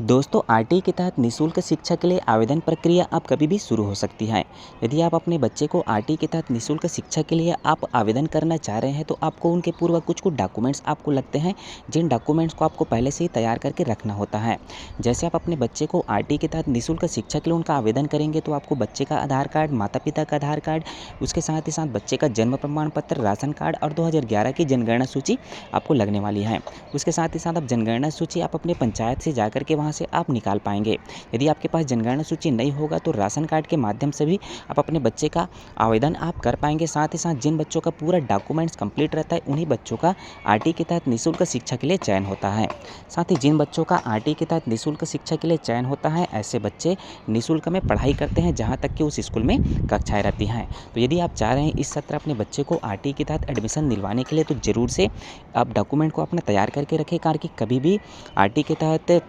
दोस्तों आरटीई के तहत निःशुल्क शिक्षा के लिए आवेदन प्रक्रिया अब कभी भी शुरू हो सकती है। यदि आप अपने बच्चे को आरटीई के तहत निःशुल्क शिक्षा के लिए आप आवेदन करना चाह रहे हैं तो आपको उनके पूर्व कुछ डॉक्यूमेंट्स आपको लगते हैं, जिन डॉक्यूमेंट्स को आपको पहले से ही तैयार करके रखना होता है। जैसे आप अपने बच्चे को आरटीई के तहत निःशुल्क शिक्षा के लिए उनका आवेदन करेंगे तो आपको बच्चे का आधार कार्ड, माता पिता का आधार कार्ड, उसके साथ ही साथ बच्चे का जन्म प्रमाण पत्र, राशन कार्ड और 2011 की जनगणना सूची आपको लगने वाली है। उसके साथ ही साथ आप जनगणना सूची आप अपने पंचायत से जाकर के वहाँ से आप निकाल पाएंगे। यदि आपके पास जनगणना सूची नहीं होगा तो राशन कार्ड के माध्यम से भी आप अपने बच्चे का आवेदन आप कर पाएंगे। साथ ही साथ जिन बच्चों का पूरा डॉक्यूमेंट्स कंप्लीट रहता है उन्हीं बच्चों का आरटीई के तहत निःशुल्क शिक्षा के लिए चयन होता है। साथ ही जिन बच्चों का आरटीई के तहत निःशुल्क शिक्षा के लिए चयन होता है ऐसे बच्चे निःशुल्क में पढ़ाई करते हैं जहाँ तक कि उस स्कूल में कक्षाएं रहती हैं। तो यदि आप चाह रहे हैं इस सत्र अपने बच्चे को आरटीई के तहत एडमिशन दिलवाने के लिए तो ज़रूर से आप डॉक्यूमेंट को अपना तैयार करके रखें, कारण कि कभी भी आरटीई के तहत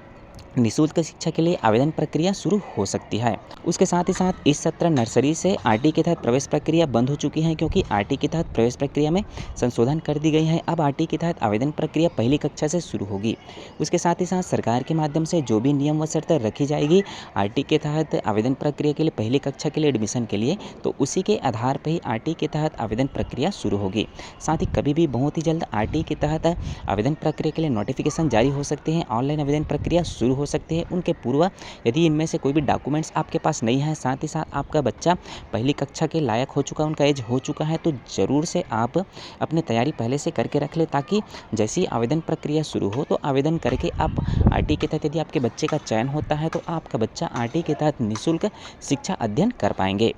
निःशुल्क शिक्षा के लिए आवेदन प्रक्रिया शुरू हो सकती है। उसके साथ ही साथ इस सत्र नर्सरी से आरटीई के तहत प्रवेश प्रक्रिया बंद हो चुकी है, क्योंकि आरटीई के तहत प्रवेश प्रक्रिया में संशोधन कर दी गई है। अब आरटीई के तहत आवेदन प्रक्रिया पहली कक्षा से शुरू होगी। उसके साथ ही साथ सरकार के माध्यम से जो भी नियम व शर्तें रखी जाएगी आरटीई के तहत आवेदन प्रक्रिया के लिए पहली कक्षा के लिए एडमिशन के लिए, तो उसी के आधार पर ही आरटीई के तहत आवेदन प्रक्रिया शुरू होगी। साथ ही कभी भी बहुत ही जल्द आरटीई के तहत आवेदन प्रक्रिया के लिए नोटिफिकेशन जारी हो सकते हैं, ऑनलाइन आवेदन प्रक्रिया शुरू हो सकती है। उनके पूर्व यदि इनमें से कोई भी डॉक्यूमेंट्स आपके पास नहीं है, साथ ही साथ आपका बच्चा पहली कक्षा के लायक हो चुका है, उनका एज हो चुका है, तो ज़रूर से आप अपनी तैयारी पहले से करके रख ले, ताकि जैसे ही आवेदन प्रक्रिया शुरू हो तो आवेदन करके आप आरटीई के तहत यदि आपके बच्चे का चयन होता है तो आपका बच्चा आरटीई के तहत निःशुल्क शिक्षा अध्ययन कर पाएंगे।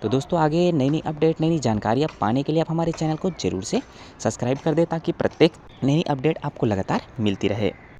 तो दोस्तों आगे नई नई अपडेट, नई नई जानकारियाँ पाने के लिए आप हमारे चैनल को ज़रूर से सब्सक्राइब कर दें, ताकि प्रत्येक नई अपडेट आपको लगातार मिलती रहे।